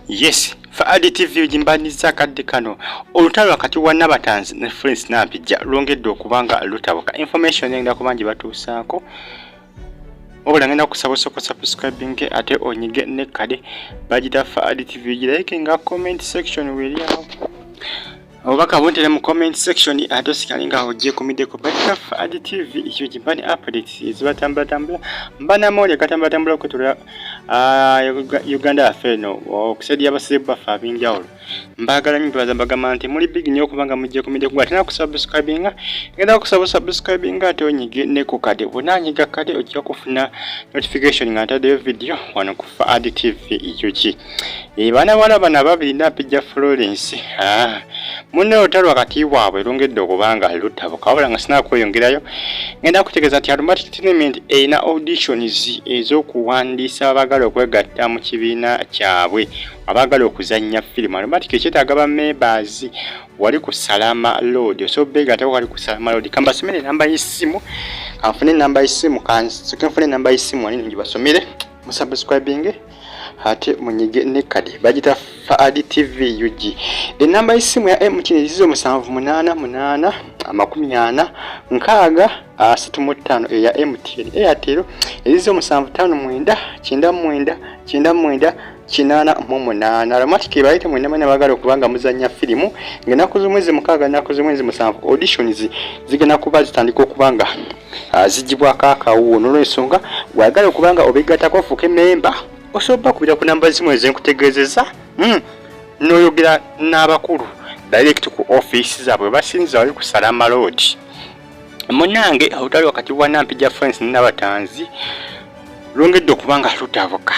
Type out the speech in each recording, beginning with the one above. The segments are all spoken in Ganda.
Yes, for additive jimbaniza kadde kano. Olutaalo wakati wa Nabatanzi ne Frolence Nampijja lwongedde okubanga lutabuka. Information engenda kubangi batuusaako. Obula ngenda kusaba subscribing ate onyige ne kade bagita for additive like nga comment section weriawo. Obaka bontere mu comment section ate sikalinga ojje kumideko bagita for additive ikyo jimbani updates zibatambula mbana mole katambula okutula Uganda afeno okusedi abasibe bafa abinjawulo mbagala nyo bazambaga nti muli big nyo kubanga mujje kumide kwa tena kusubscribinga ngenda kusubscribinga ate onyige ne ku kade bonanyiga kade ojja kufuna notification nga ntadde video wano ku additive ikyo ki bana babiri Nampijja Frolence munne Olutaalo wakati waabwe lwongedde okubanga lutabuka wabula nga sina kweyongerayo ngenda kutegeeza nti Automatic Tenement erina auditions ez'okuwandiisa abagala okwegatta mu kibiina kyabwe abagala okuzannya firimu. Automatic ekyetaaga ba members wali ku Salama Road so begatako wali ku Salama Road kambasomere namba y'essimu kanfune namba y'essimu kanfune namba y'essimu wali njibasomere musubscribing ate munyige ne kadi bagita for additive UG. The number y'essimu ya MTN izizo 7888 40 nkaaga 65 eya MTN Airtel izizo 759 99 98 Automatic bayite mwenda manya bagala okubanga muzanya filimu ngena kuzumwezi mukaaga na kuzumwezi musanvu auditions zigena kuba zitandika okubanga zijibwa kakawuwo n'olwensonga wagala okubanga obigatako fuke member osobola kubira ku namba zimwe ezenkutegeezeza n'oyogera n'abakulu direct ku office zaabwe basinza wali ku Salama Road. Munange Olutaalo wakati wa Nampijja Frolence ne Nabatanzi lwongedde okubanga lutabuka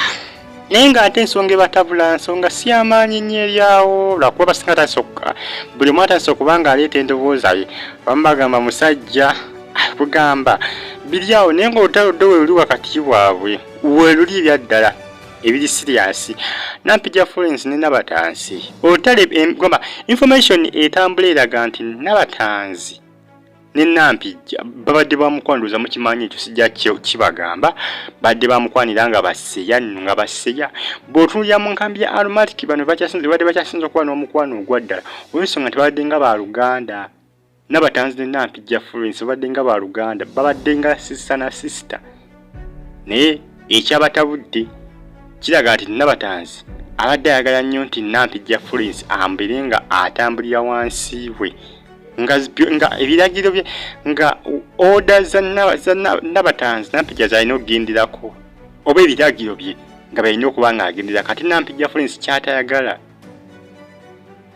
naye nga ate ensonga ebatabula nsonga si amaanyi nnyo eryawo lwakuba basinga tasoka buli omu atandise okubanga aleeta endowooza ye bamu bagamba musajja kugamba biri awo naye nga Olutaalo ddo we luli wakati waabwe we luli ebyaddala ebiri serious. Nampijja Frolence ne Nabatanzi Olutaalo gamba information etambula eraga nti Nabatanzi ne Nampijja babadde bamukwanduza mu kimanyi ekyo sijja kibagamba badde bamukwanira nga baseya nga baseya bw'otunulira mu nkambi ya Automatic bano badde bakyasinza okuba n'omukwano ogwaddala olw'ensonga tebabadde nga baluganda. Nabatanzi ne Nampijja Frolence babadde nga baluganda babadde nga sister na sister naye ekyabatabudde kiraga nti Nabatanzi abadde ayagala nnyo nti Nampijja Frolence ambere nga atambulira wansi we nga ebiragiro bye nga order za Nabatanzi Nampijja zalina okugenderako oba ebiragiro bye nga balina okuba nga agendera kati Nampijja Frolence kyatayagala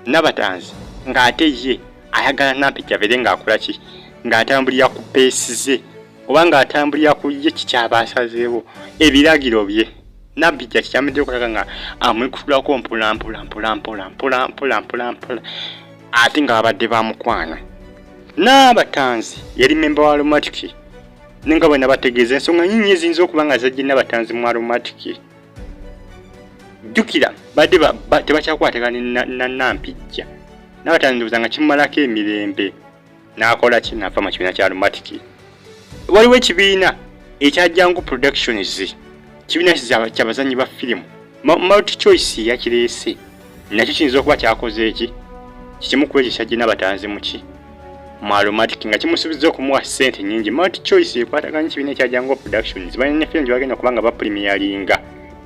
Nabatanzi nga ate ye ayagala Nampijja bere nga akola ki nga atambulira ku peesi ze oba nga atambulira ku ye kikyabasazeewo ebiragiro bye Nampijja kyamedde okulaga nga amwekutulako mpola ate nga babadde bamukwana. Nabatanzi yali member wa Automatic nenga bwe nabategeeza ensonga nnyingi eziyinza okuba nga zajja Nabatanzi mu Automatic. Jjukira badde tebakyakwatagana na Nampijja. Nabatanzi ndowooza nga kimumalako emirembe n'akola ki n'ava mu kibiina kya Automatic. Waliwo ekibiina ekya Jangu Productions kibiina ky'abazannyi ba firimu multi choice yakireese nakyo kiyinza okuba kyakoze eki kimu ku ekyo kyajja Nabatanzi muki mu Automatic nga kimusuubiza okumuwa ssente nnyingi. Multi choice ekwataganya kibiina ekya Jangu Productions balina ne firimu gye bagenda okubanga bapremieringa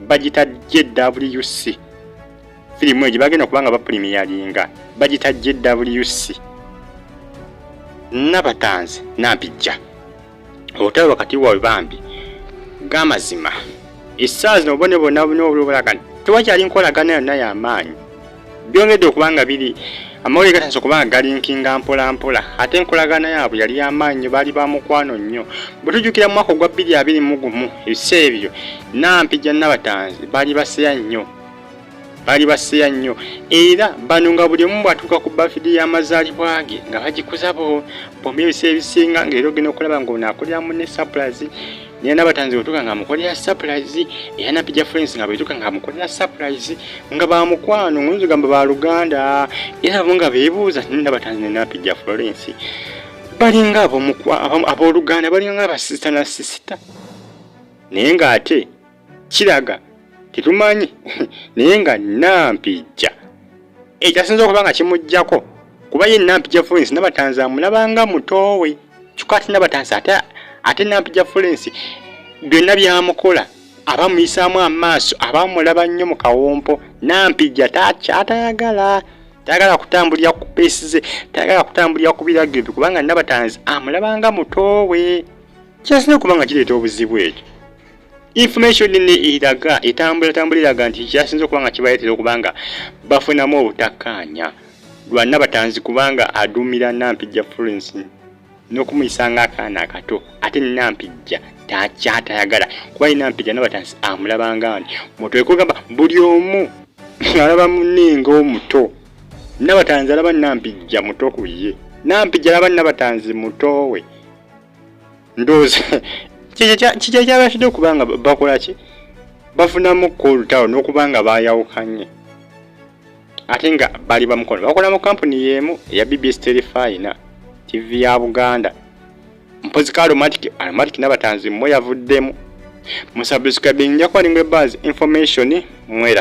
bagita JWC firimu egyo bagenda okubanga bapremieringa bagita JWC. Nabatanzi Nampijja Olutaalo wakati waabwe bambi g'amazima essaawa zino obone bonna n'obulaga tewakyali nkolagana yonna y'amaanyi byongedde okubanga biri amawulire gatandise okubanga galinkinga mpola ate enkolagana yaabwe yali y'amaanyi baali bamukwano nnyo. Bwe tujjukira mu mwaka ogwa 2021 ebiseera ebyo Nampijja Nabatanzi baali baseya nnyo era bano nga buli omu bw'atuuka ku birthday y'amazaalibwa ge nga bagikuza bombi ebiseera ebisinga ng'era ogenda okulaba ng'onaakolera munne surprise naye Nabatanzi bwetuuka nga amukolera surprise era Nampijja Frolence nga bwetuuka nga amukolera surprise nga bamukwano ng'oyinza gamba baluganda era bo nga beebuuza Nabatanzi ne Nampijja Frolence balinga abooluganda balinga abasisita na sisita naye ng'ate kiraga tetumanyi naye nga Nampijja ekyasinza okuba nga kimuggyako kuba ye Nampijja Frolence Nabatanzi amulabanga mutowe kyokka ate Nabatanzi ate Nampijja Frolence byonna byamukola abamuyisaamu amaaso abamulaba nnyo mu kawompo. Nampijja takyatayagala kutambulira ku peesi ze, tayagala kutambulira ku biragiro bye kubanga Nabatanzi amulabanga mutowe. Kyasinza okuba nga kireeta obuzibu ekyo. Information nini iraga etambuliraga nti kyasinza okuba nga kibaletera okubanga bafunamu obutakkaanya lwa Nabatanzi kubanga aduumira Nampijja Frolence n'okumuyisanga akaana akato ate Nampijja takyatayagala kuba Nampijja Nabatanzi amulabanga nti muto ekugamba buli omu alaba munne ng'omuto. Nabatanzi alaba Nampijja muto ku ye, Nampijja alaba Nabatanzi mutowe. Ndowooza kikya kyabashidde okubanga bakola ki bafunamu ko Olutaalo n'okubanga bayawukanye ate nga bali Bamukwano bakola mu kampuni y'emu eya BBS Telefina TV ya Buganda. Mpozi ka Aromatic Nabatanzi mmwe yavuddemu. Musubscribing nja kwalinga buzz information mwera.